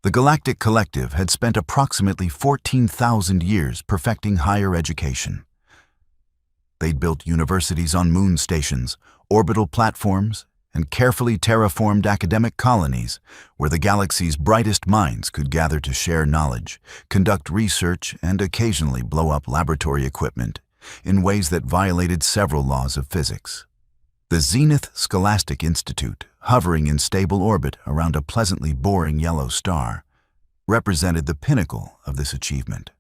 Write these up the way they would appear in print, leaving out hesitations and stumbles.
The Galactic Collective had spent approximately 14,000 years perfecting higher education. They'd built universities on moon stations, orbital platforms, and carefully terraformed academic colonies where the galaxy's brightest minds could gather to share knowledge, conduct research, and occasionally blow up laboratory equipment in ways that violated several laws of physics. The Zenith Scholastic Institute, hovering in stable orbit around a pleasantly boring yellow star, represented the pinnacle of this achievement.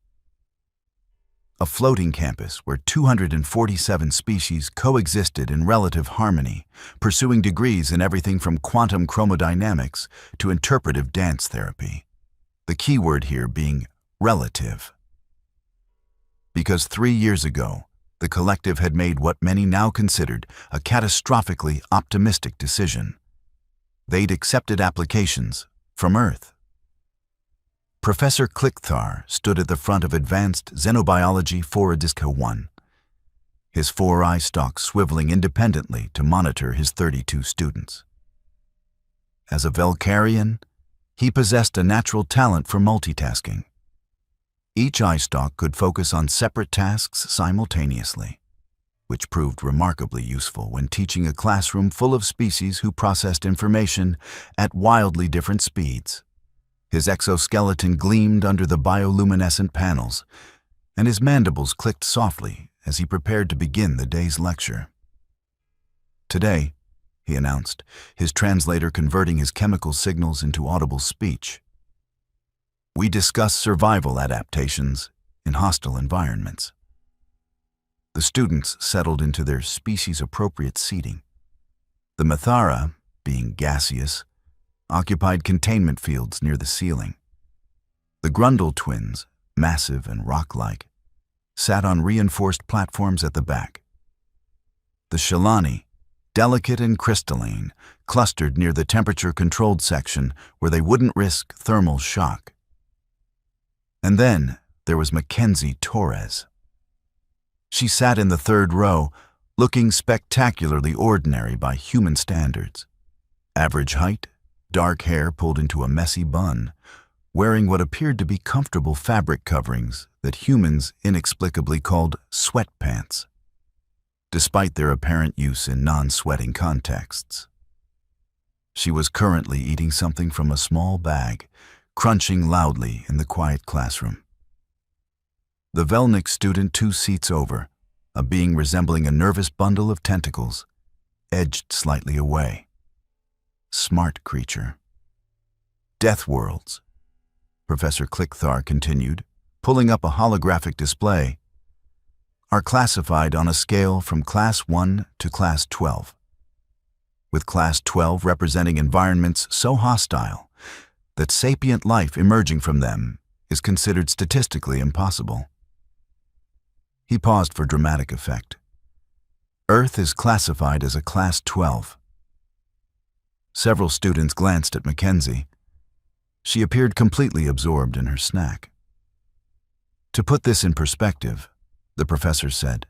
A floating campus where 247 species coexisted in relative harmony, pursuing degrees in everything from quantum chromodynamics to interpretive dance therapy. The key word here being relative. Because 3 years ago, the collective had made what many now considered a catastrophically optimistic decision. They'd accepted applications from Earth. Professor Klickthar stood at the front of Advanced Xenobiology Foradisca 1, his 4 eye stalks swiveling independently to monitor his 32 students. As a Velcarian, he possessed a natural talent for multitasking. Each eye stalk could focus on separate tasks simultaneously, which proved remarkably useful when teaching a classroom full of species who processed information at wildly different speeds. His exoskeleton gleamed under the bioluminescent panels, and his mandibles clicked softly as he prepared to begin the day's lecture. "Today," he announced, his translator converting his chemical signals into audible speech, "we discuss survival adaptations in hostile environments." The students settled into their species-appropriate seating. The Mathara, being gaseous, occupied containment fields near the ceiling. The Grundle twins, massive and rock-like, sat on reinforced platforms at the back. The Shalani, delicate and crystalline, clustered near the temperature-controlled section where they wouldn't risk thermal shock. And then there was Mackenzie Torres. She sat in the 3rd row, looking spectacularly ordinary by human standards. Average height, dark hair pulled into a messy bun, wearing what appeared to be comfortable fabric coverings that humans inexplicably called sweatpants, despite their apparent use in non-sweating contexts. She was currently eating something from a small bag, crunching loudly in the quiet classroom. The Velnik student 2 seats over, a being resembling a nervous bundle of tentacles, edged slightly away. Smart creature. Deathworlds, Professor Klickthar continued, pulling up a holographic display, are classified on a scale from Class 1 to Class 12, with Class 12 representing environments so hostile that sapient life emerging from them is considered statistically impossible. He paused for dramatic effect. Earth is classified as a Class 12. Several students glanced at Mackenzie. She appeared completely absorbed in her snack. "To put this in perspective," the professor said,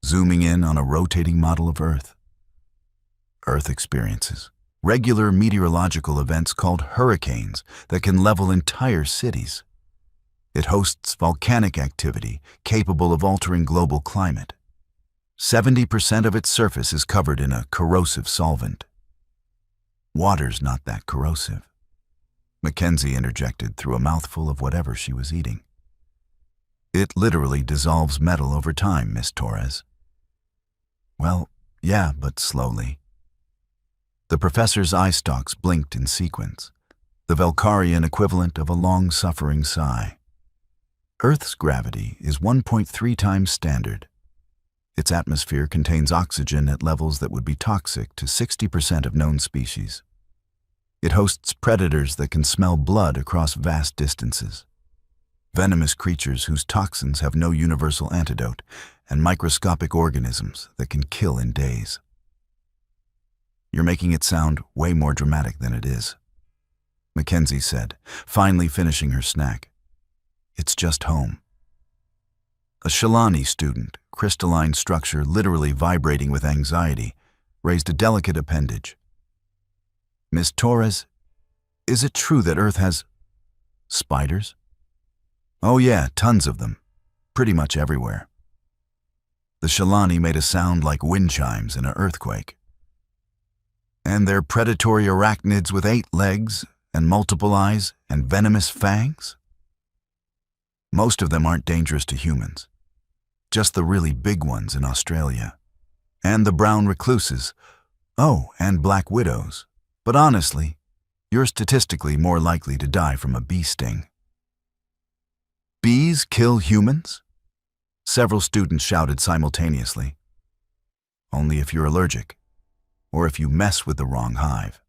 zooming in on a rotating model of Earth. Earth experiences regular meteorological events called hurricanes that can level entire cities. It hosts volcanic activity capable of altering global climate. 70% of its surface is covered in a corrosive solvent. Water's not that corrosive. Mackenzie interjected through a mouthful of whatever she was eating. It literally dissolves metal over time, Miss Torres. Well, yeah, but slowly. The professor's eye stalks blinked in sequence, the Velcarian equivalent of a long-suffering sigh. Earth's gravity is 1.3 times standard. Its atmosphere contains oxygen at levels that would be toxic to 60% of known species. It hosts predators that can smell blood across vast distances, venomous creatures whose toxins have no universal antidote, and microscopic organisms that can kill in days. "You're making it sound way more dramatic than it is," Mackenzie said, finally finishing her snack. "It's just home." A Shalani student, crystalline structure literally vibrating with anxiety, raised a delicate appendage. "Miss Torres, is it true that Earth has Spiders? Oh yeah, tons of them. Pretty much everywhere. The Shalani made a sound like wind chimes in an earthquake. And they're predatory arachnids with 8 legs and multiple eyes and venomous fangs? Most of them aren't dangerous to humans. Just the really big ones in Australia. And the brown recluses. Oh, and black widows. But honestly, you're statistically more likely to die from a bee sting. Bees kill humans? Several students shouted simultaneously. Only if you're allergic, or if you mess with the wrong hive.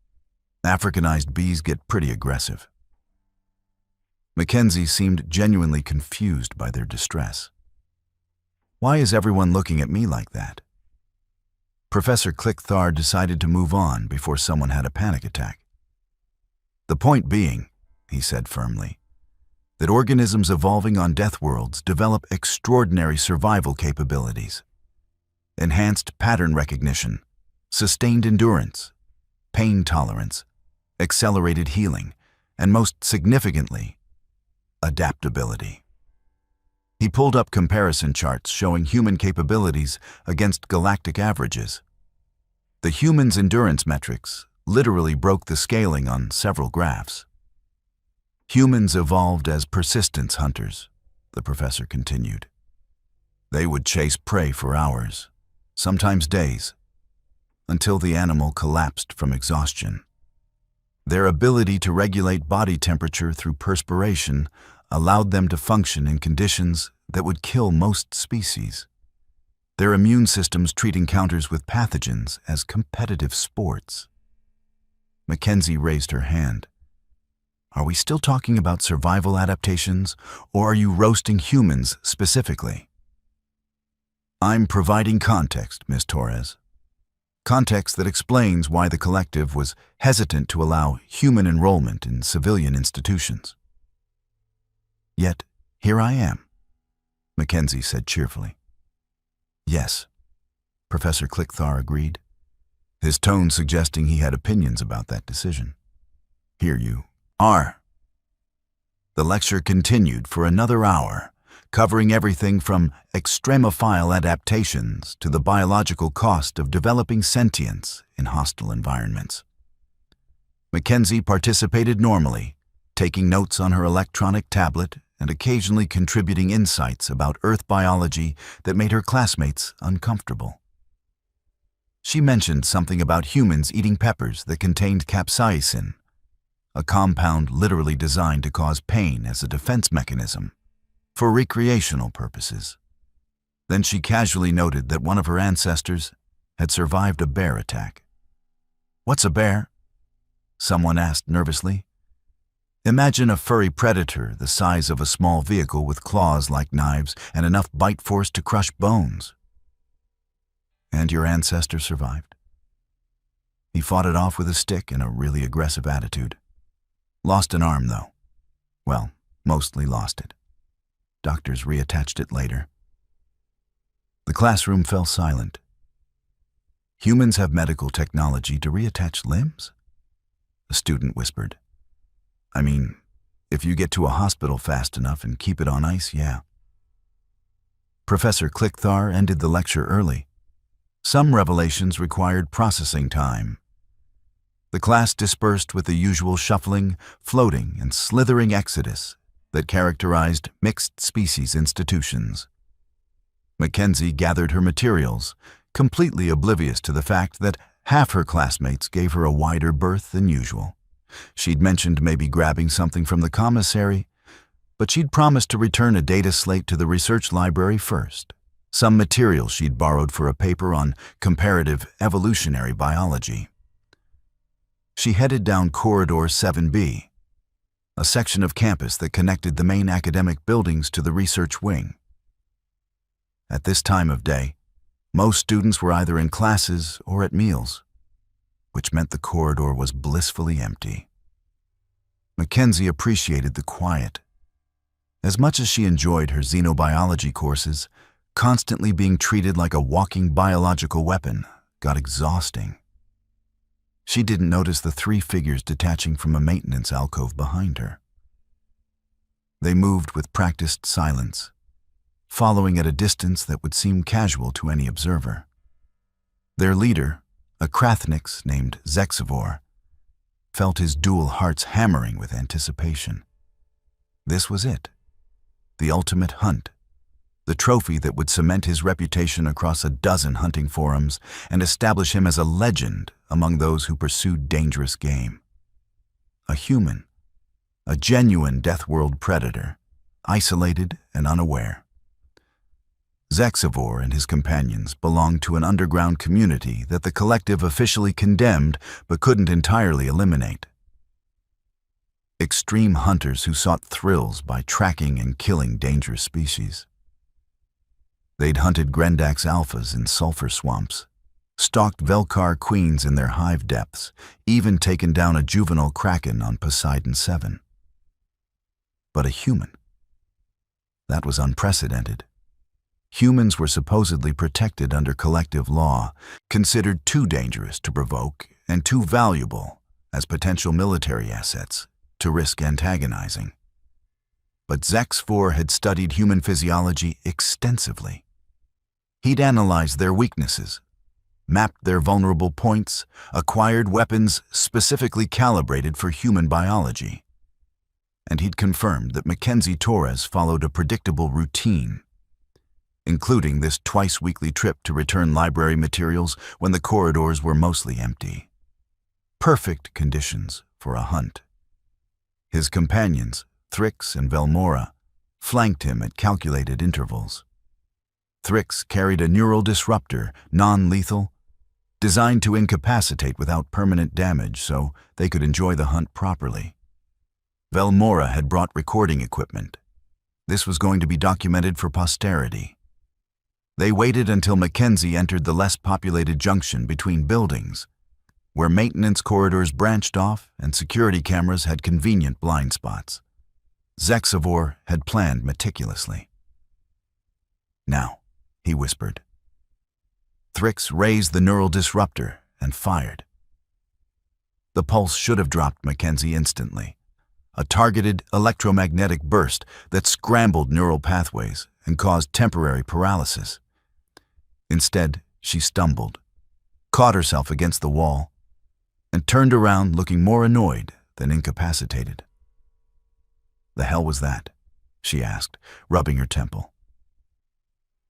Africanized bees get pretty aggressive. Mackenzie seemed genuinely confused by their distress. Why is everyone looking at me like that? Professor Clickthar decided to move on before someone had a panic attack. The point being, he said firmly, that organisms evolving on Deathworlds develop extraordinary survival capabilities. Enhanced pattern recognition, sustained endurance, pain tolerance, accelerated healing, and most significantly, adaptability. He pulled up comparison charts showing human capabilities against galactic averages. The human's endurance metrics literally broke the scaling on several graphs. Humans evolved as persistence hunters, the professor continued. They would chase prey for hours, sometimes days, until the animal collapsed from exhaustion. Their ability to regulate body temperature through perspiration allowed them to function in conditions that would kill most species. Their immune systems treat encounters with pathogens as competitive sports. Mackenzie raised her hand. Are we still talking about survival adaptations, or are you roasting humans specifically? I'm providing context, Ms. Torres. Context that explains why the collective was hesitant to allow human enrollment in civilian institutions. Yet, here I am, Mackenzie said cheerfully. Yes, Professor Clickthar agreed, his tone suggesting he had opinions about that decision. Here you are. The lecture continued for another hour, covering everything from extremophile adaptations to the biological cost of developing sentience in hostile environments. Mackenzie participated normally, taking notes on her electronic tablet and occasionally contributing insights about Earth biology that made her classmates uncomfortable. She mentioned something about humans eating peppers that contained capsaicin, a compound literally designed to cause pain as a defense mechanism, for recreational purposes. Then she casually noted that one of her ancestors had survived a bear attack. What's a bear? Someone asked nervously. Imagine a furry predator the size of a small vehicle with claws like knives and enough bite force to crush bones. And your ancestor survived? He fought it off with a stick and a really aggressive attitude. Lost an arm, though. Well, mostly lost it. Doctors reattached it later. The classroom fell silent. Humans have medical technology to reattach limbs? A student whispered. I mean, if you get to a hospital fast enough and keep it on ice, yeah. Professor Clickthar ended the lecture early. Some revelations required processing time. The class dispersed with the usual shuffling, floating, and slithering exodus that characterized mixed-species institutions. Mackenzie gathered her materials, completely oblivious to the fact that half her classmates gave her a wider berth than usual. She'd mentioned maybe grabbing something from the commissary, but she'd promised to return a data slate to the research library first, some material she'd borrowed for a paper on comparative evolutionary biology. She headed down Corridor 7B, a section of campus that connected the main academic buildings to the research wing. At this time of day, most students were either in classes or at meals, which meant the corridor was blissfully empty. Mackenzie appreciated the quiet. As much as she enjoyed her xenobiology courses, constantly being treated like a walking biological weapon got exhausting. She didn't notice the 3 figures detaching from a maintenance alcove behind her. They moved with practiced silence, following at a distance that would seem casual to any observer. Their leader, a Krathnix named Zexivor, felt his dual hearts hammering with anticipation. This was it, the ultimate hunt, the trophy that would cement his reputation across a dozen hunting forums and establish him as a legend among those who pursued dangerous game. A human, a genuine Deathworld predator, isolated and unaware. Zexivor and his companions belonged to an underground community that the collective officially condemned but couldn't entirely eliminate. Extreme hunters who sought thrills by tracking and killing dangerous species. They'd hunted Grendax alphas in sulfur swamps, stalked Velkar queens in their hive depths, even taken down a juvenile kraken on Poseidon 7. But a human. That was unprecedented. Humans were supposedly protected under collective law, considered too dangerous to provoke and too valuable as potential military assets to risk antagonizing. But Zexivor had studied human physiology extensively. He'd analyzed their weaknesses, mapped their vulnerable points, acquired weapons specifically calibrated for human biology. And he'd confirmed that Mackenzie Torres followed a predictable routine, including this twice-weekly trip to return library materials when the corridors were mostly empty. Perfect conditions for a hunt. His companions, Thrix and Velmora, flanked him at calculated intervals. Thrix carried a neural disruptor, non-lethal, designed to incapacitate without permanent damage so they could enjoy the hunt properly. Velmora had brought recording equipment. This was going to be documented for posterity. They waited until Mackenzie entered the less populated junction between buildings, where maintenance corridors branched off and security cameras had convenient blind spots. Zexivor had planned meticulously. "Now," he whispered. Thrix raised the neural disruptor and fired. The pulse should have dropped Mackenzie instantly. A targeted electromagnetic burst that scrambled neural pathways and caused temporary paralysis. Instead, she stumbled, caught herself against the wall, and turned around looking more annoyed than incapacitated. "The hell was that?" she asked, rubbing her temple.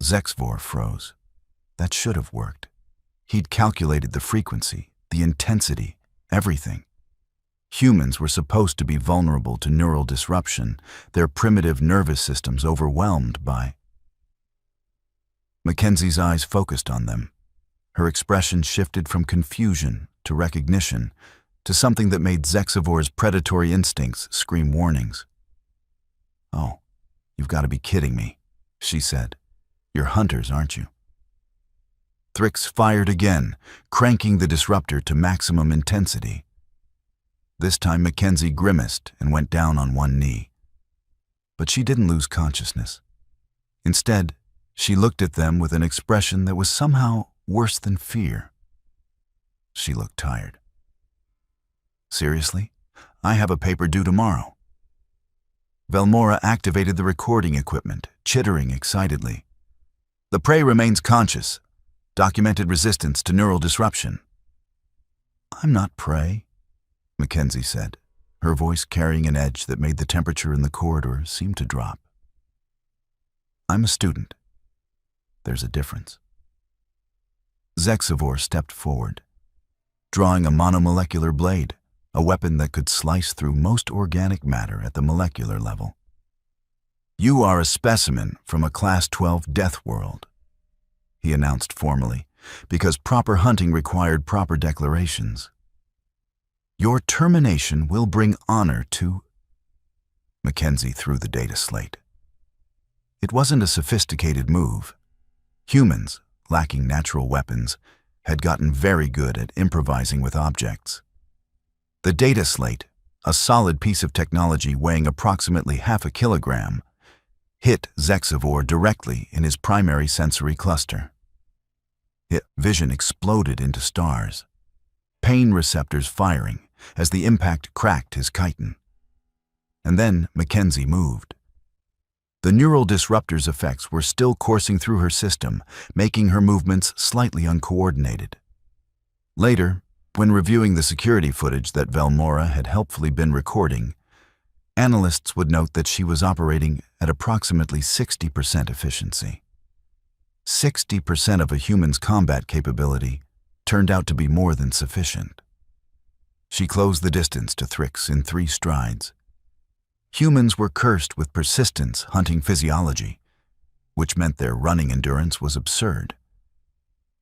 Zexivor froze. That should have worked. He'd calculated the frequency, the intensity, everything. Humans were supposed to be vulnerable to neural disruption, their primitive nervous systems overwhelmed by... Mackenzie's eyes focused on them. Her expression shifted from confusion to recognition, to something that made Zexivor's predatory instincts scream warnings. "Oh, you've got to be kidding me," she said. "You're hunters, aren't you?" Thrix fired again, cranking the disruptor to maximum intensity. This time Mackenzie grimaced and went down on one knee. But she didn't lose consciousness. Instead, she looked at them with an expression that was somehow worse than fear. She looked tired. "Seriously? I have a paper due tomorrow." Velmora activated the recording equipment, chittering excitedly. "The prey remains conscious. Documented resistance to neural disruption." "I'm not prey," Mackenzie said, her voice carrying an edge that made the temperature in the corridor seem to drop. "I'm a student. There's a difference." Zexivor stepped forward, drawing a monomolecular blade, a weapon that could slice through most organic matter at the molecular level. "You are a specimen from a Class 12 Deathworld," he announced formally, because proper hunting required proper declarations. "Your termination will bring honor to..." Mackenzie threw the data slate. It wasn't a sophisticated move. Humans, lacking natural weapons, had gotten very good at improvising with objects. The data slate, a solid piece of technology weighing approximately half a kilogram, hit Zexivor directly in his primary sensory cluster. His vision exploded into stars, pain receptors firing as the impact cracked his chitin. And then Mackenzie moved, The neural disruptor's effects were still coursing through her system, making her movements slightly uncoordinated. Later, when reviewing the security footage that Velmora had helpfully been recording, analysts would note that she was operating at approximately 60% efficiency. 60% of a human's combat capability turned out to be more than sufficient. She closed the distance to Thrix in 3 strides. Humans were cursed with persistence hunting physiology, which meant their running endurance was absurd.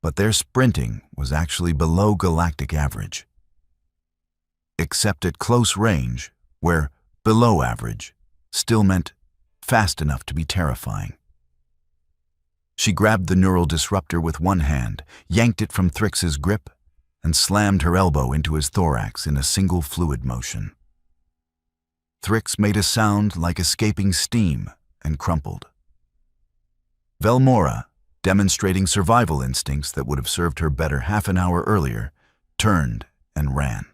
But their sprinting was actually below galactic average. Except at close range, where below average still meant fast enough to be terrifying. She grabbed the neural disruptor with one hand, yanked it from Thrix's grip, and slammed her elbow into his thorax in a single fluid motion. Thrix made a sound like escaping steam and crumpled. Velmora, demonstrating survival instincts that would have served her better half an hour earlier, turned and ran.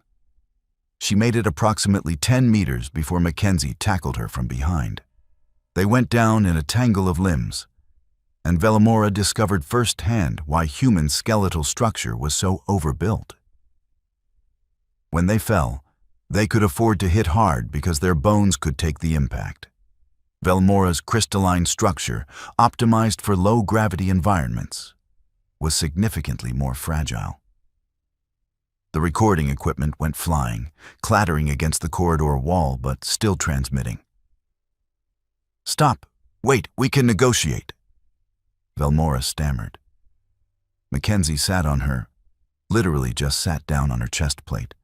She made it approximately 10 meters before Mackenzie tackled her from behind. They went down in a tangle of limbs, and Velmora discovered firsthand why human skeletal structure was so overbuilt. When they fell, they could afford to hit hard because their bones could take the impact. Velmora's crystalline structure, optimized for low-gravity environments, was significantly more fragile. The recording equipment went flying, clattering against the corridor wall but still transmitting. "Stop! Wait, we can negotiate," Velmora stammered. Mackenzie sat on her, literally just sat down on her chest plate,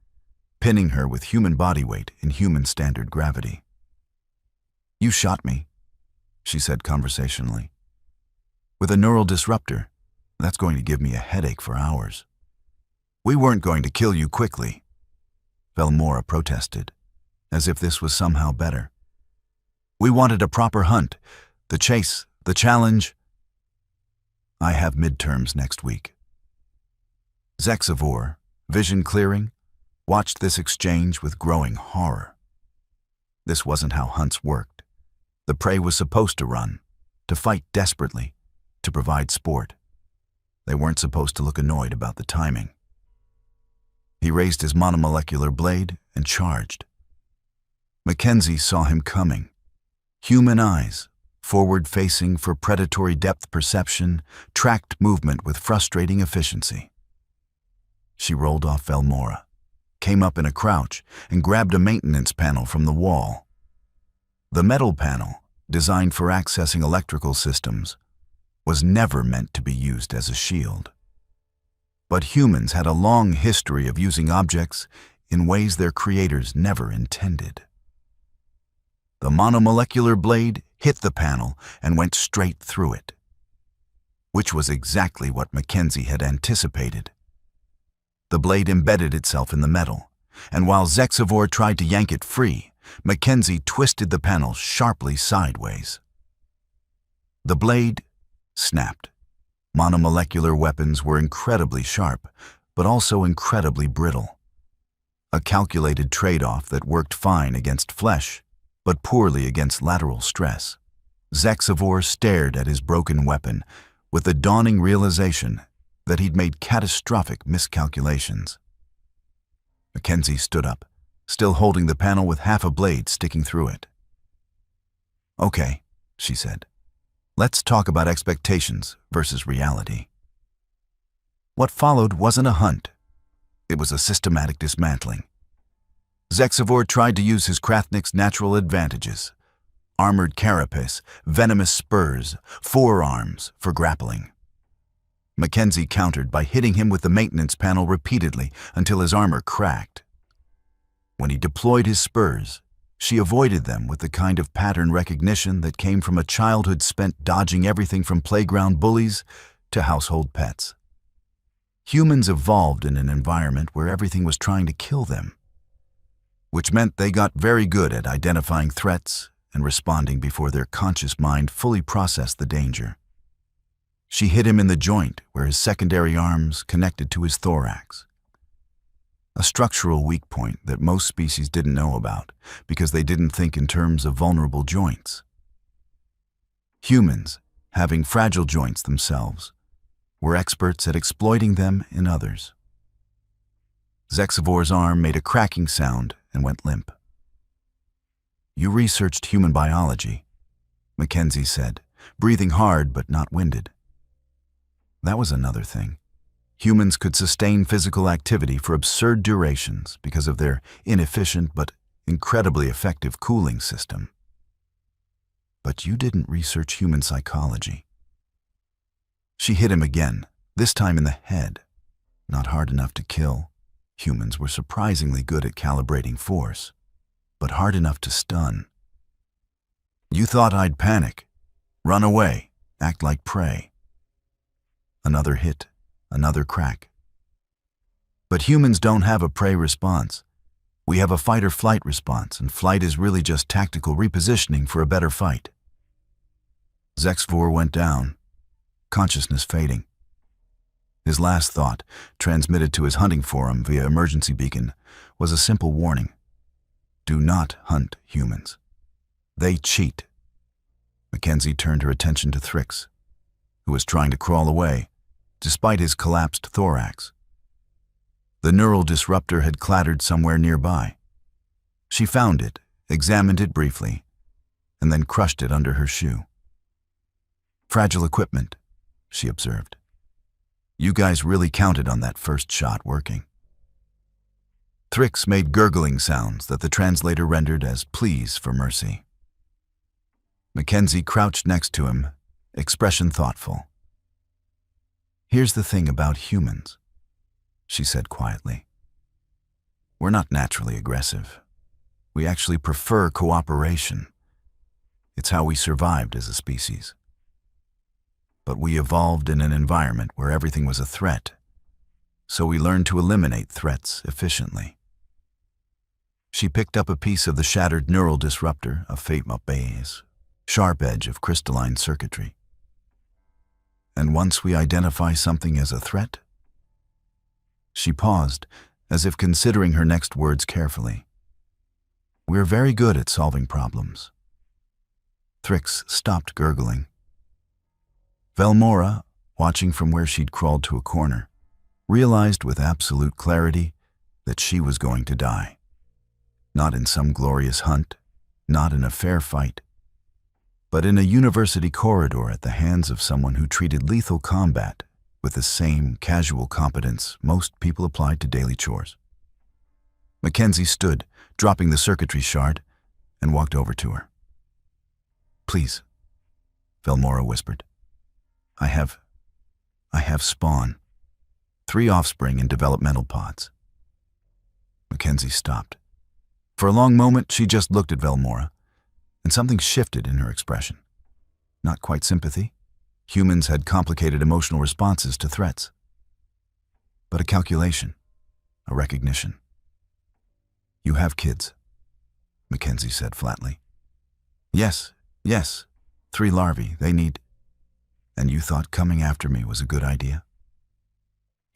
pinning her with human body weight in human standard gravity. "You shot me," she said conversationally. "With a neural disruptor, that's going to give me a headache for hours." "We weren't going to kill you quickly," Velmora protested, as if this was somehow better. "We wanted a proper hunt, the chase, the challenge." "I have midterms next week." Zexavor, vision clearing, watched this exchange with growing horror. This wasn't how hunts worked. The prey was supposed to run, to fight desperately, to provide sport. They weren't supposed to look annoyed about the timing. He raised his monomolecular blade and charged. Mackenzie saw him coming. Human eyes, forward-facing for predatory depth perception, tracked movement with frustrating efficiency. She rolled off Velmora, came up in a crouch, and grabbed a maintenance panel from the wall. The metal panel, designed for accessing electrical systems, was never meant to be used as a shield. But humans had a long history of using objects in ways their creators never intended. The monomolecular blade hit the panel and went straight through it, which was exactly what Mackenzie had anticipated. The blade embedded itself in the metal, and while Zexavor tried to yank it free, Mackenzie twisted the panel sharply sideways. The blade snapped. Monomolecular weapons were incredibly sharp, but also incredibly brittle. A calculated trade-off that worked fine against flesh, but poorly against lateral stress. Zexavor stared at his broken weapon with the dawning realization that he'd made catastrophic miscalculations. Mackenzie stood up, still holding the panel with half a blade sticking through it. "Okay," she said. "Let's talk about expectations versus reality." What followed wasn't a hunt. It was a systematic dismantling. Zexavor tried to use his Krathnik's natural advantages: armored carapace, venomous spurs, forearms for grappling. Mackenzie countered by hitting him with the maintenance panel repeatedly until his armor cracked. When he deployed his spurs, she avoided them with the kind of pattern recognition that came from a childhood spent dodging everything from playground bullies to household pets. Humans evolved in an environment where everything was trying to kill them, which meant they got very good at identifying threats and responding before their conscious mind fully processed the danger. She hit him in the joint where his secondary arms connected to his thorax. A structural weak point that most species didn't know about because they didn't think in terms of vulnerable joints. Humans, having fragile joints themselves, were experts at exploiting them in others. Xenobiology's arm made a cracking sound and went limp. "You researched human biology," Mackenzie said, breathing hard but not winded. That was another thing. Humans could sustain physical activity for absurd durations because of their inefficient but incredibly effective cooling system. But you didn't research human psychology. She hit him again, this time in the head. Not hard enough to kill. Humans were surprisingly good at calibrating force, but hard enough to stun. "You thought I'd panic, run away, act like prey." Another hit, another crack. But humans don't have a prey response. We have a fight-or-flight response, and flight is really just tactical repositioning for a better fight. Xenobiology went down, consciousness fading. His last thought, transmitted to his hunting forum via emergency beacon, was a simple warning. Do not hunt humans. They cheat. Mackenzie turned her attention to Thrix, who was trying to crawl away, despite his collapsed thorax. The neural disruptor had clattered somewhere nearby. She found it, examined it briefly, and then crushed it under her shoe. "Fragile equipment," she observed. "You guys really counted on that first shot working." Thrix made gurgling sounds that the translator rendered as pleas for mercy. Mackenzie crouched next to him, expression thoughtful. "Here's the thing about humans," she said quietly. "We're not naturally aggressive. We actually prefer cooperation. It's how we survived as a species. But we evolved in an environment where everything was a threat, so we learned to eliminate threats efficiently." She picked up a piece of the shattered neural disruptor, a Fate-Mape's sharp edge of crystalline circuitry. "And once we identify something as a threat?" She paused, as if considering her next words carefully. "We're very good at solving problems." Thrix stopped gurgling. Velmora, watching from where she'd crawled to a corner, realized with absolute clarity that she was going to die. Not in some glorious hunt, not in a fair fight, but in a university corridor at the hands of someone who treated lethal combat with the same casual competence most people applied to daily chores. Mackenzie stood, dropping the circuitry shard, and walked over to her. "Please," Velmora whispered. I have spawn. 3 offspring in developmental pods." Mackenzie stopped. For a long moment, she just looked at Velmora, and something shifted in her expression. Not quite sympathy. Humans had complicated emotional responses to threats. But a calculation, a recognition. "You have kids," Mackenzie said flatly. Yes, 3 larvae, they need..." "And you thought coming after me was a good idea?"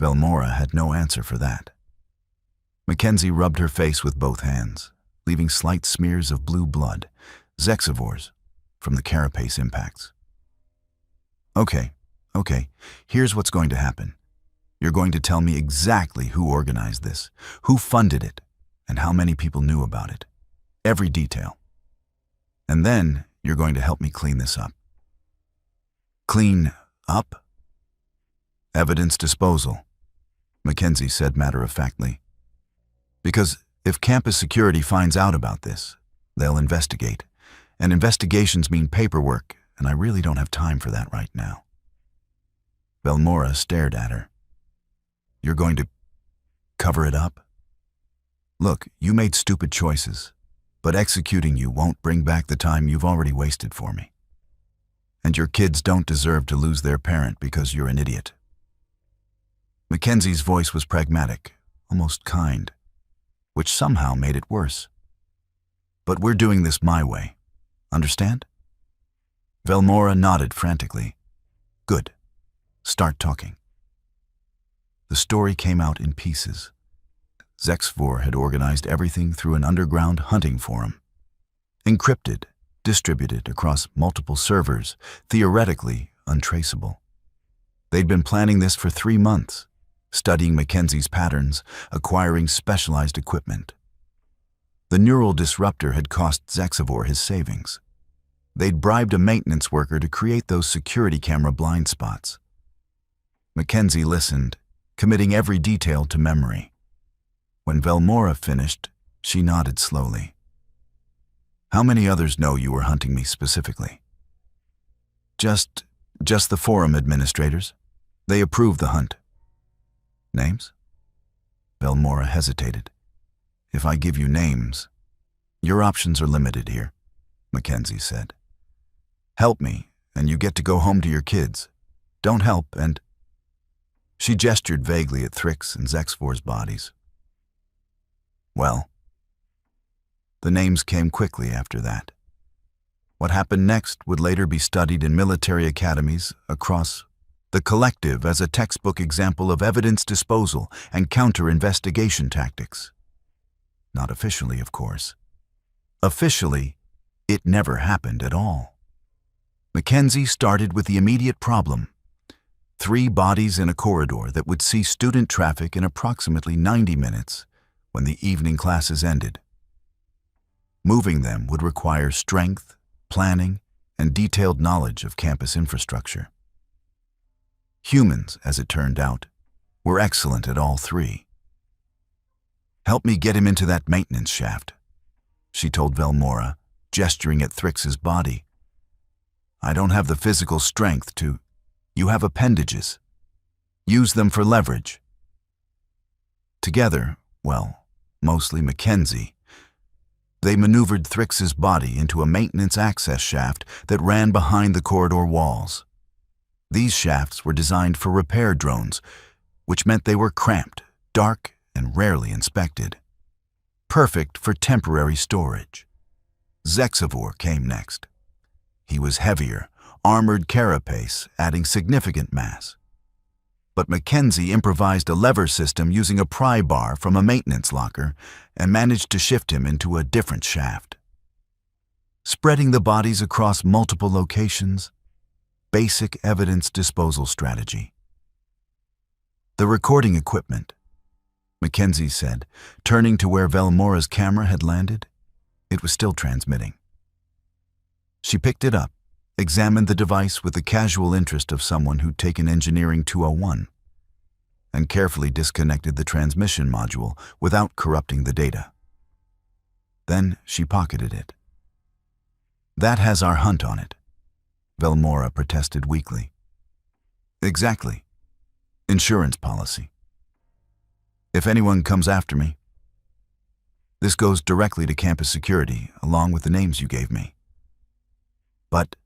Velmora had no answer for that. Mackenzie rubbed her face with both hands, leaving slight smears of blue blood, Xenobiology's, from the carapace impacts. Okay, here's what's going to happen. You're going to tell me exactly who organized this, who funded it, and how many people knew about it. Every detail. And then you're going to help me clean this up." "Clean up?" "Evidence disposal," Mackenzie said matter-of-factly. "Because if campus security finds out about this, they'll investigate. And investigations mean paperwork, and I really don't have time for that right now." Velmora stared at her. "You're going to cover it up? Look, you made stupid choices, but executing you won't bring back the time you've already wasted for me. And your kids don't deserve to lose their parent because you're an idiot." Mackenzie's voice was pragmatic, almost kind, which somehow made it worse. "But we're doing this my way. Understand?" Velmora nodded frantically. "Good. Start talking." The story came out in pieces. Xenobiology had organized everything through an underground hunting forum. Encrypted, distributed across multiple servers, theoretically untraceable. They'd been planning this for 3 months, studying Mackenzie's patterns, acquiring specialized equipment. The neural disruptor had cost Xenobiology his savings. They'd bribed a maintenance worker to create those security camera blind spots. Mackenzie listened, committing every detail to memory. When Velmora finished, she nodded slowly. "How many others know you were hunting me specifically?" Just the forum administrators. They approved the hunt." "Names?" Velmora hesitated. "If I give you names, your options are limited here," Mackenzie said. "Help me, and you get to go home to your kids. Don't help, and—" She gestured vaguely at Thrix and Xexvor's bodies. Well, the names came quickly after that. What happened next would later be studied in military academies across the collective as a textbook example of evidence disposal and counter-investigation tactics. Not officially, of course. Officially, it never happened at all. Mackenzie started with the immediate problem: 3 bodies in a corridor that would see student traffic in approximately 90 minutes when the evening classes ended. Moving them would require strength, planning, and detailed knowledge of campus infrastructure. Humans, as it turned out, were excellent at all 3. "Help me get him into that maintenance shaft," she told Velmora, gesturing at Thrix's body. "I don't have the physical strength to—" "You have appendages. Use them for leverage." Together, well, mostly Mackenzie, they maneuvered Thrix's body into a maintenance access shaft that ran behind the corridor walls. These shafts were designed for repair drones, which meant they were cramped, dark, and rarely inspected. Perfect for temporary storage. Xexivore came next. He was heavier, armored carapace, adding significant mass. But Mackenzie improvised a lever system using a pry bar from a maintenance locker and managed to shift him into a different shaft. Spreading the bodies across multiple locations, basic evidence disposal strategy. "The recording equipment," Mackenzie said, turning to where Velmora's camera had landed. It was still transmitting. She picked it up, examined the device with the casual interest of someone who'd taken Engineering 201, and carefully disconnected the transmission module without corrupting the data. Then she pocketed it. "That has our hunt on it," Velmora protested weakly. "Exactly. Insurance policy. If anyone comes after me, this goes directly to campus security, along with the names you gave me. But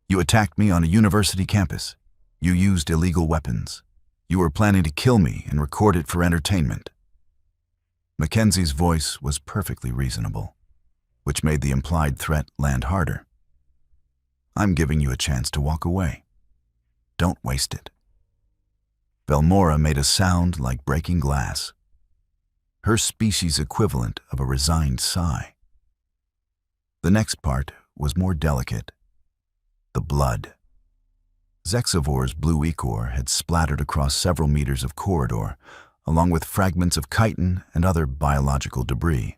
you attacked me on a university campus. You used illegal weapons. You were planning to kill me and record it for entertainment." Mackenzie's voice was perfectly reasonable, which made the implied threat land harder. "I'm giving you a chance to walk away. Don't waste it." Velmora made a sound like breaking glass, her species equivalent of a resigned sigh. The next part was more delicate: the blood. Xexivore's blue ichor had splattered across several meters of corridor, along with fragments of chitin and other biological debris.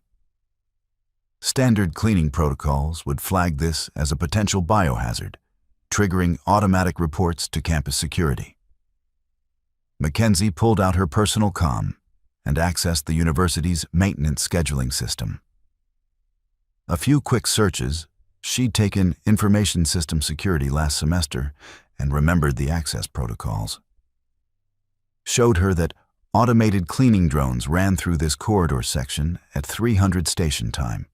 Standard cleaning protocols would flag this as a potential biohazard, triggering automatic reports to campus security. Mackenzie pulled out her personal comm and accessed the university's maintenance scheduling system. A few quick searches — she'd taken information system security last semester and remembered the access protocols — showed her that automated cleaning drones ran through this corridor section at 300 station time,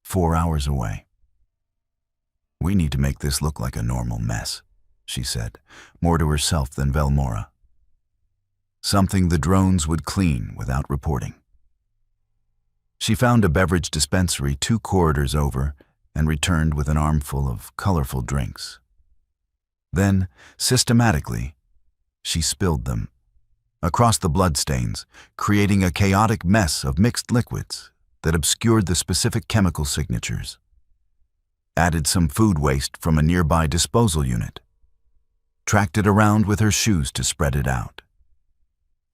4 hours away. "We need to make this look like a normal mess," she said, more to herself than Velmora. "Something the drones would clean without reporting." She found a beverage dispensary 2 corridors over and returned with an armful of colorful drinks. Then, systematically, she spilled them across the bloodstains, creating a chaotic mess of mixed liquids that obscured the specific chemical signatures. added some food waste from a nearby disposal unit, tracked it around with her shoes to spread it out.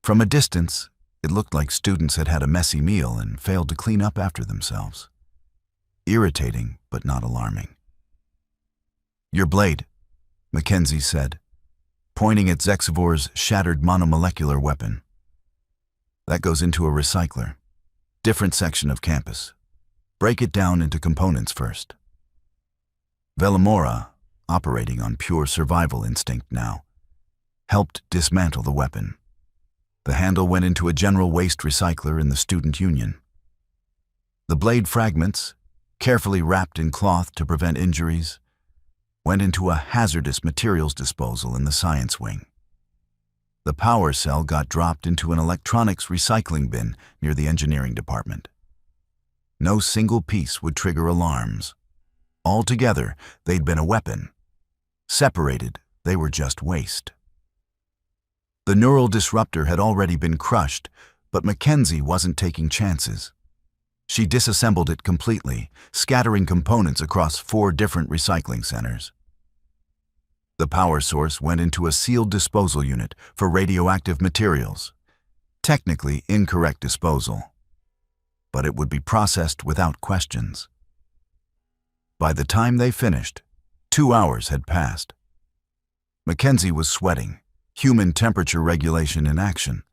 From a distance, it looked like students had had a messy meal and failed to clean up after themselves. Irritating, but not alarming. "Your blade," Mackenzie said, pointing at Zexavor's shattered monomolecular weapon. "That goes into a recycler. Different section of campus. Break it down into components first." Velimora, operating on pure survival instinct now, helped dismantle the weapon. The handle went into a general waste recycler in the student union. The blade fragments, carefully wrapped in cloth to prevent injuries, went into a hazardous materials disposal in the science wing. The power cell got dropped into an electronics recycling bin near the engineering department. No single piece would trigger alarms. Altogether, they'd been a weapon. Separated, they were just waste. The neural disruptor had already been crushed, but Mackenzie wasn't taking chances. She disassembled it completely, scattering components across 4 different recycling centers. The power source went into a sealed disposal unit for radioactive materials. Technically incorrect disposal, but it would be processed without questions. By the time they finished, 2 hours had passed. Mackenzie was sweating, human temperature regulation in action,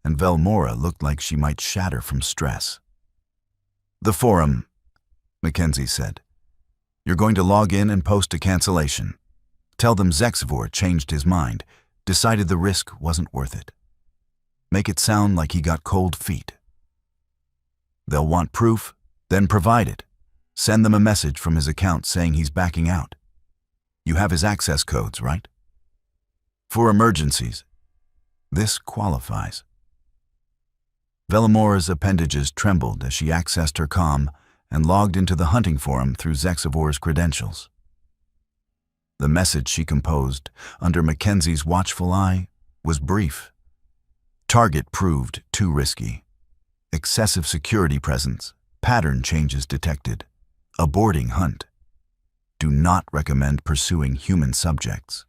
and Velimora looked like she might shatter from stress. "The forum," Mackenzie said. "You're going to log in and post a cancellation. Tell them Zexavor changed his mind, decided the risk wasn't worth it. Make it sound like he got cold feet. They'll want proof, then provide it. Send them a message from his account saying he's backing out. You have his access codes, right? For emergencies. This qualifies." Velimora's appendages trembled as she accessed her comm and logged into the hunting forum through Zexavor's credentials. The message she composed, under Mackenzie's watchful eye, was brief. Target proved too risky. Excessive security presence, pattern changes detected. Aborting hunt. Do not recommend pursuing human subjects.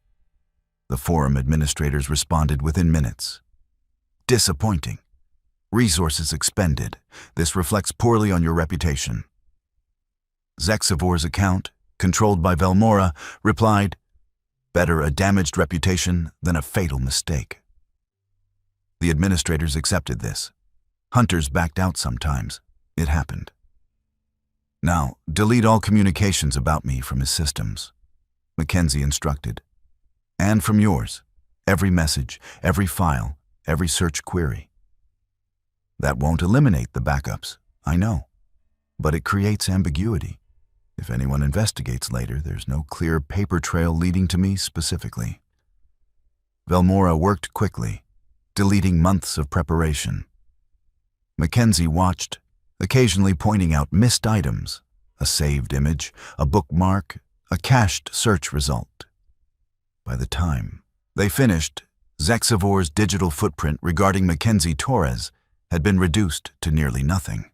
The forum administrators responded within minutes. Disappointing. Resources expended. This reflects poorly on your reputation. Zexavor's account, controlled by Velimora, replied, "Better a damaged reputation than a fatal mistake." The administrators accepted this. Hunters backed out sometimes. It happened. "Now, delete all communications about me from his systems," Mackenzie instructed. "And from yours. Every message, every file, every search query." That won't eliminate the backups, I know, but it creates ambiguity. If anyone investigates later, there's no clear paper trail leading to me specifically. Velimora worked quickly, deleting months of preparation. Mackenzie watched, occasionally pointing out missed items, a saved image, a bookmark, a cached search result. By the time they finished, Zexavor's digital footprint regarding Mackenzie Torres had been reduced to nearly nothing.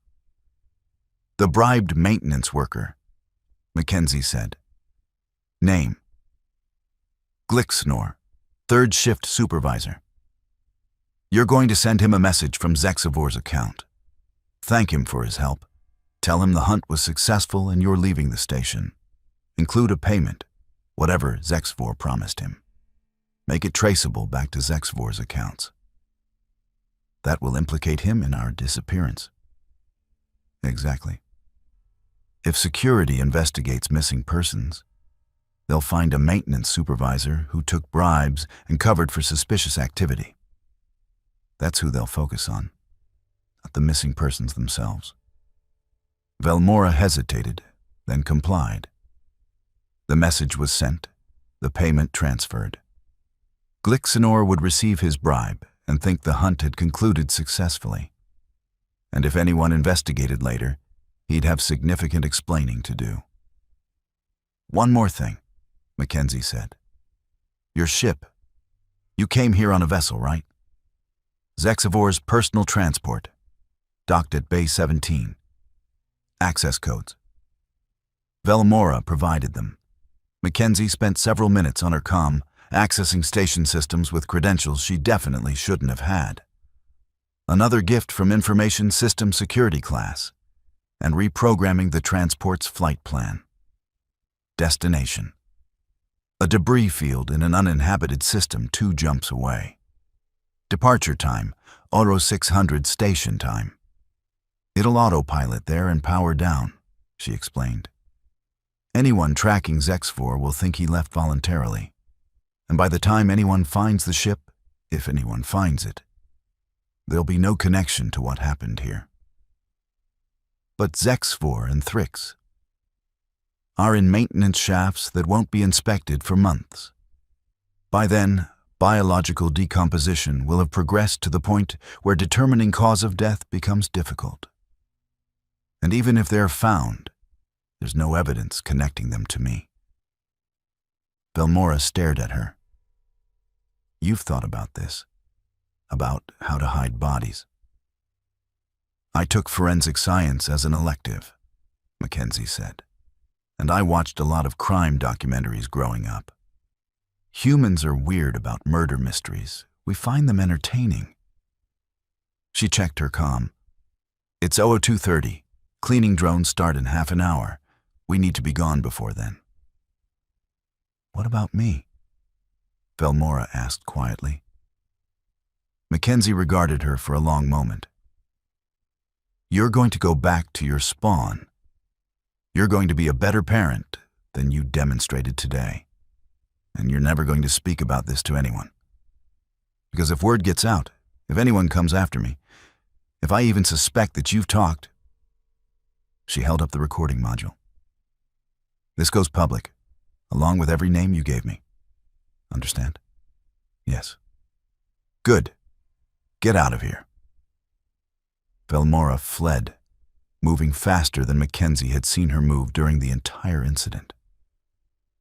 "The bribed maintenance worker," Mackenzie said. "Name: Glixnor, 3rd shift supervisor. You're going to send him a message from Zexavor's account. Thank him for his help. Tell him the hunt was successful and you're leaving the station. Include a payment, whatever Zexavor promised him. Make it traceable back to Zexavor's accounts. That will implicate him in our disappearance." "Exactly. If security investigates missing persons, they'll find a maintenance supervisor who took bribes and covered for suspicious activity. That's who they'll focus on, not the missing persons themselves." Velimora hesitated, then complied. The message was sent, the payment transferred. Glixnor would receive his bribe and think the hunt had concluded successfully. And if anyone investigated later, he'd have significant explaining to do. "One more thing," Mackenzie said. "Your ship. You came here on a vessel, right? Zexavor's personal transport. Docked at Bay 17. Access codes." Velmora provided them. Mackenzie spent several minutes on her comm, accessing station systems with credentials she definitely shouldn't have had. Another gift from Information System Security class, and reprogramming the transport's flight plan. Destination: a debris field in an uninhabited system 2 jumps away. Departure time: Oro 600 station time. It'll autopilot there and power down, she explained. Anyone tracking Xex4 will think he left voluntarily. And by the time anyone finds the ship, if anyone finds it, there'll be no connection to what happened here. But Xex4 and Thrix are in maintenance shafts that won't be inspected for months. By then, biological decomposition will have progressed to the point where determining cause of death becomes difficult. And even if they're found, there's no evidence connecting them to me. Velmora stared at her. You've thought about this, about how to hide bodies. I took forensic science as an elective, Mackenzie said, and I watched a lot of crime documentaries growing up. Humans are weird about murder mysteries. We find them entertaining. She checked her comm. It's 02:30. Cleaning drones start in half an hour. We need to be gone before then. What about me? Velmora asked quietly. Mackenzie regarded her for a long moment. You're going to go back to your spawn. You're going to be a better parent than you demonstrated today. And you're never going to speak about this to anyone. Because if word gets out, if anyone comes after me, if I even suspect that you've talked... She held up the recording module. This goes public, along with every name you gave me. Understand? Yes. Good. Get out of here. Velmora fled, moving faster than Mackenzie had seen her move during the entire incident.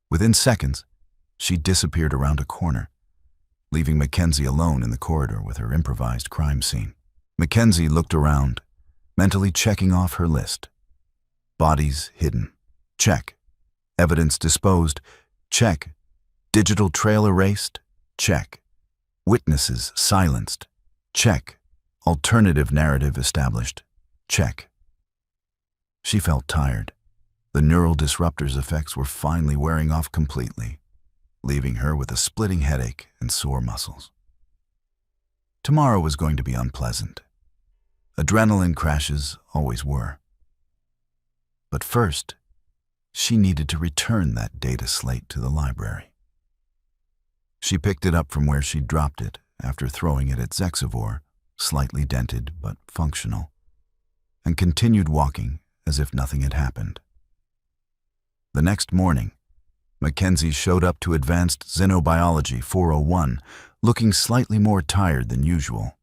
Within seconds, she disappeared around a corner, leaving Mackenzie alone in the corridor with her improvised crime scene. Mackenzie looked around, mentally checking off her list. Bodies hidden. Check. Evidence disposed. Check. Digital trail erased. Check. Witnesses silenced. Check. Alternative narrative established. Check. She felt tired. The neural disruptor's effects were finally wearing off completely, leaving her with a splitting headache and sore muscles. Tomorrow was going to be unpleasant. Adrenaline crashes always were. But first, she needed to return that data slate to the library. She picked it up from where she'd dropped it after throwing it at Xexivore, slightly dented but functional, and continued walking as if nothing had happened. The next morning, Mackenzie showed up to Advanced Xenobiology 401, looking slightly more tired than usual.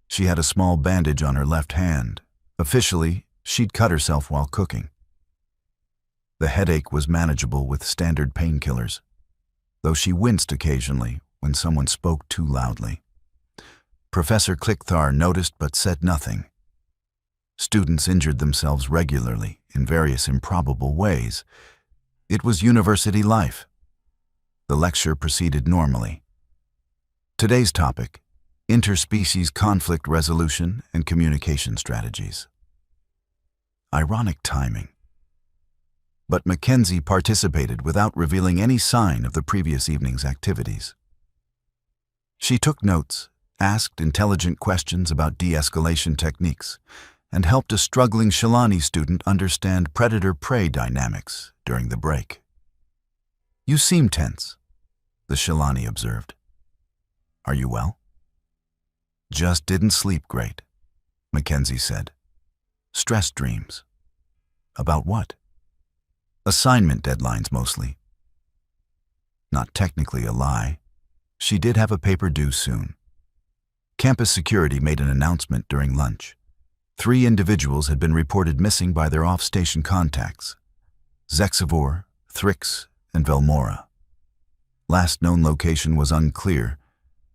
She had a small bandage on her left hand. Officially, she'd cut herself while cooking. The headache was manageable with standard painkillers, though she winced occasionally when someone spoke too loudly. Professor Klickthar noticed but said nothing. Students injured themselves regularly in various improbable ways. It was university life. The lecture proceeded normally. Today's topic: interspecies conflict resolution and communication strategies. Ironic timing. But Mackenzie participated without revealing any sign of the previous evening's activities. She took notes, asked intelligent questions about de-escalation techniques, and helped a struggling Shilani student understand predator-prey dynamics during the break. You seem tense, the Shilani observed. Are you well? Just didn't sleep great, Mackenzie said. Stress dreams. About what? Assignment deadlines mostly. Not technically a lie. She did have a paper due soon. Campus security made an announcement during lunch. 3 individuals had been reported missing by their off-station contacts: Xexivore, Thrix, and Velmora. Last known location was unclear,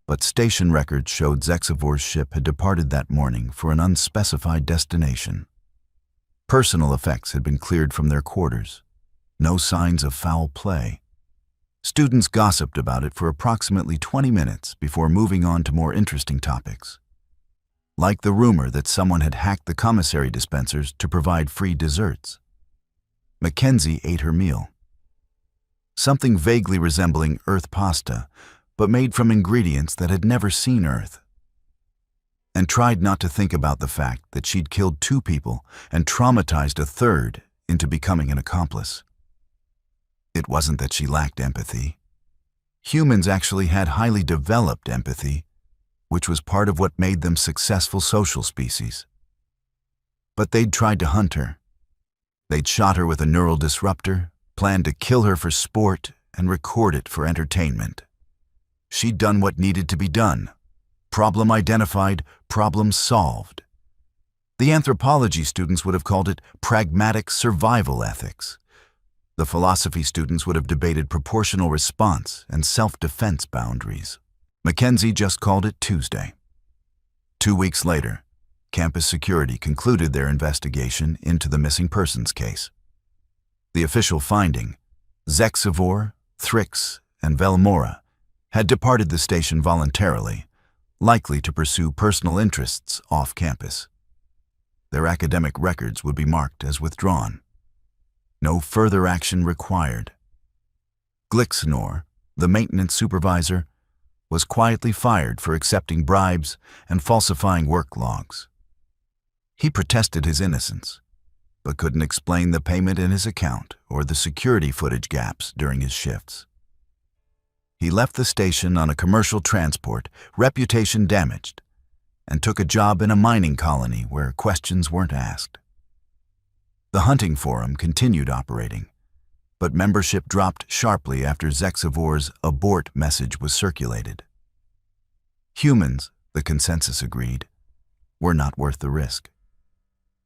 but station records showed Zexivore's ship had departed that morning for an unspecified destination. Personal effects had been cleared from their quarters. No signs of foul play. Students gossiped about it for approximately 20 minutes before moving on to more interesting topics, like the rumor that someone had hacked the commissary dispensers to provide free desserts. Mackenzie ate her meal. Something vaguely resembling Earth pasta, but made from ingredients that had never seen Earth, and tried not to think about the fact that she'd killed 2 people and traumatized a 3rd into becoming an accomplice. It wasn't that she lacked empathy. Humans actually had highly developed empathy, which was part of what made them successful social species. But they'd tried to hunt her. They'd shot her with a neural disruptor, planned to kill her for sport, and record it for entertainment. She'd done what needed to be done. Problem identified, problem solved. The anthropology students would have called it pragmatic survival ethics. The philosophy students would have debated proportional response and self-defense boundaries. Mackenzie just called it Tuesday. 2 weeks later, campus security concluded their investigation into the missing persons case. The official finding, Xenobiology, Thrix, and Velmora had departed the station voluntarily, likely to pursue personal interests off campus. Their academic records would be marked as withdrawn. No further action required. Glixnor, the maintenance supervisor, was quietly fired for accepting bribes and falsifying work logs. He protested his innocence, but couldn't explain the payment in his account or the security footage gaps during his shifts. He left the station on a commercial transport, reputation damaged, and took a job in a mining colony where questions weren't asked. The hunting forum continued operating, but membership dropped sharply after Xenobiology's abort message was circulated. Humans, the consensus agreed, were not worth the risk.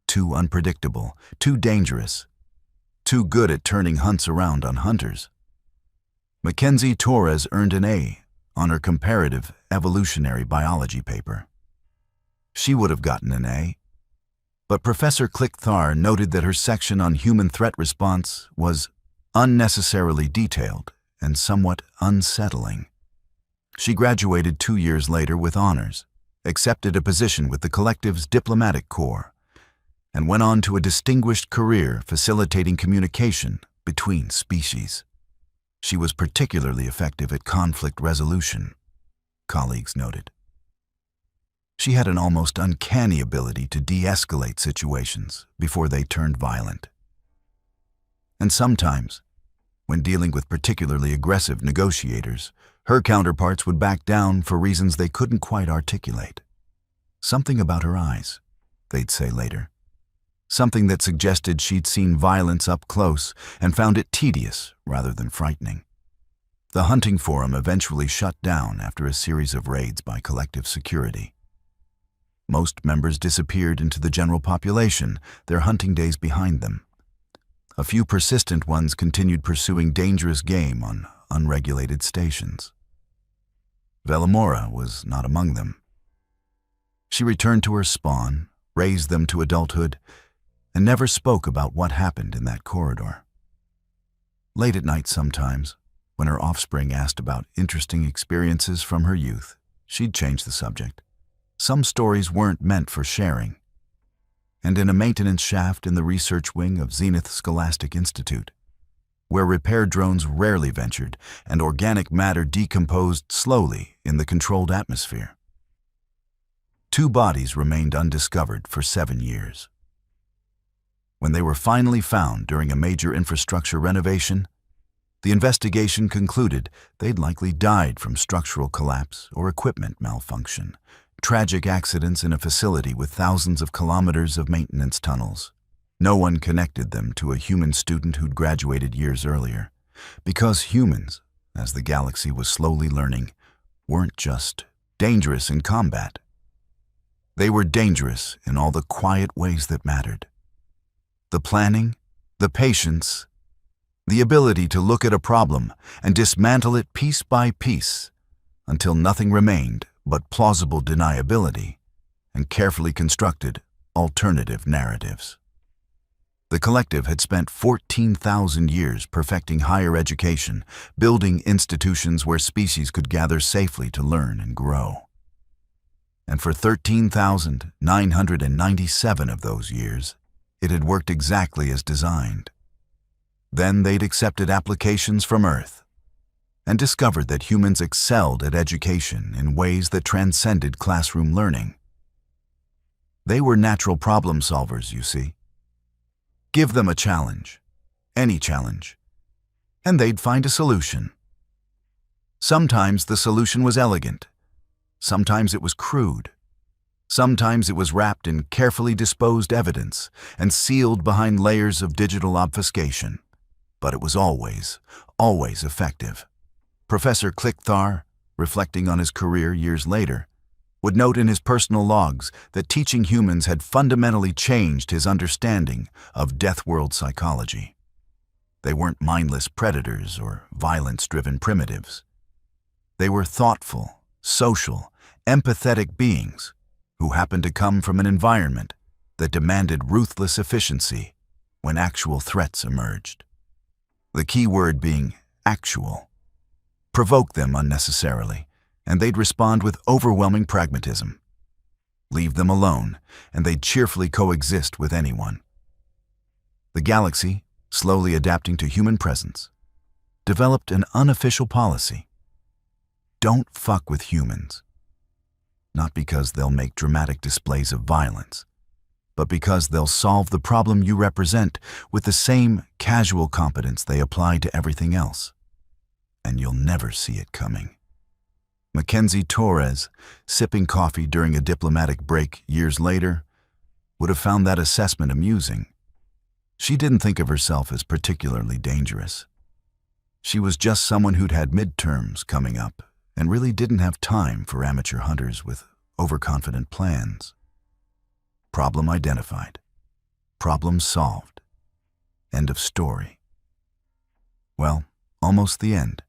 Too unpredictable, too dangerous, too good at turning hunts around on hunters. Mackenzie Torres earned an A on her comparative evolutionary biology paper. She would have gotten an A, but Professor Klickthar noted that her section on human threat response was unnecessarily detailed and somewhat unsettling. She graduated 2 years later with honors, accepted a position with the collective's diplomatic corps, and went on to a distinguished career facilitating communication between species. She was particularly effective at conflict resolution, colleagues noted. She had an almost uncanny ability to de-escalate situations before they turned violent. And sometimes, when dealing with particularly aggressive negotiators, her counterparts would back down for reasons they couldn't quite articulate. Something about her eyes, they'd say later. Something that suggested she'd seen violence up close and found it tedious rather than frightening. The hunting forum eventually shut down after a series of raids by collective security. Most members disappeared into the general population, their hunting days behind them. A few persistent ones continued pursuing dangerous game on unregulated stations. Velmora was not among them. She returned to her spawn, raised them to adulthood, and never spoke about what happened in that corridor. Late at night sometimes, when her offspring asked about interesting experiences from her youth, she'd change the subject. Some stories weren't meant for sharing. And in a maintenance shaft in the research wing of Zenith Scholastic Institute, where repair drones rarely ventured and organic matter decomposed slowly in the controlled atmosphere, 2 bodies remained undiscovered for 7 years. When they were finally found during a major infrastructure renovation, the investigation concluded they'd likely died from structural collapse or equipment malfunction, tragic accidents in a facility with thousands of kilometers of maintenance tunnels. No one connected them to a human student who'd graduated years earlier, because humans, as the galaxy was slowly learning, weren't just dangerous in combat. They were dangerous in all the quiet ways that mattered. The planning, the patience, the ability to look at a problem and dismantle it piece by piece until nothing remained but plausible deniability and carefully constructed alternative narratives. The collective had spent 14,000 years perfecting higher education, building institutions where species could gather safely to learn and grow. And for 13,997 of those years, it had worked exactly as designed. Then they'd accepted applications from Earth and discovered that humans excelled at education in ways that transcended classroom learning. They were natural problem solvers, you see. Give them a challenge, any challenge, and they'd find a solution. Sometimes the solution was elegant. Sometimes it was crude. Sometimes it was wrapped in carefully disposed evidence and sealed behind layers of digital obfuscation. But it was always effective. Professor Klickthar, reflecting on his career years later, would note in his personal logs that teaching humans had fundamentally changed his understanding of Deathworld psychology. They weren't mindless predators or violence-driven primitives. They were thoughtful, social, empathetic beings who happened to come from an environment that demanded ruthless efficiency when actual threats emerged. The key word being actual. Provoke them unnecessarily, and they'd respond with overwhelming pragmatism. Leave them alone, and they'd cheerfully coexist with anyone. The galaxy, slowly adapting to human presence, developed an unofficial policy. Don't fuck with humans. Not because they'll make dramatic displays of violence, but because they'll solve the problem you represent with the same casual competence they apply to everything else. And you'll never see it coming. Mackenzie Torres, sipping coffee during a diplomatic break years later, would have found that assessment amusing. She didn't think of herself as particularly dangerous. She was just someone who'd had midterms coming up and really didn't have time for amateur hunters with overconfident plans. Problem identified. Problem solved. End of story. Well, almost the end.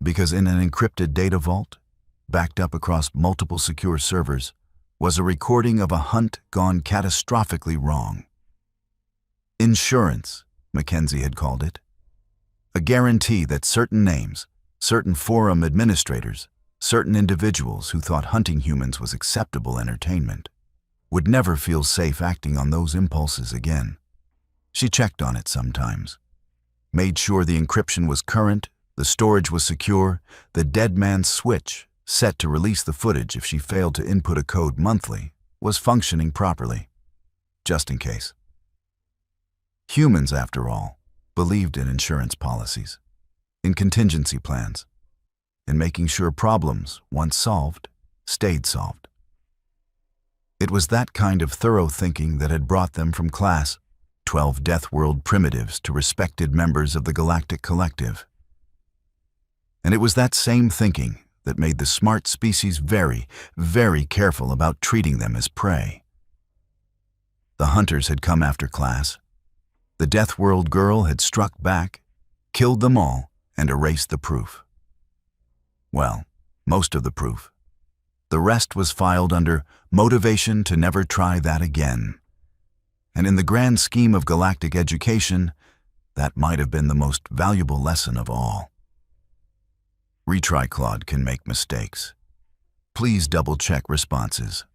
Because in an encrypted data vault, backed up across multiple secure servers, was a recording of a hunt gone catastrophically wrong. Insurance, Mackenzie had called it. A guarantee that certain names, certain forum administrators, certain individuals who thought hunting humans was acceptable entertainment, would never feel safe acting on those impulses again. She checked on it sometimes, made sure the encryption was current, the storage was secure, the dead man's switch, set to release the footage if she failed to input a code monthly, was functioning properly, just in case. Humans, after all, believed in insurance policies, in contingency plans, in making sure problems, once solved, stayed solved. It was that kind of thorough thinking that had brought them from Class 12 Deathworld primitives to respected members of the Galactic Collective. And it was that same thinking that made the smart species very, very careful about treating them as prey. The hunters had come after Class. The Deathworld girl had struck back, killed them all, and erased the proof. Well, most of the proof. The rest was filed under motivation to never try that again. And in the grand scheme of galactic education, that might have been the most valuable lesson of all. Retry Claude can make mistakes. Please double-check responses.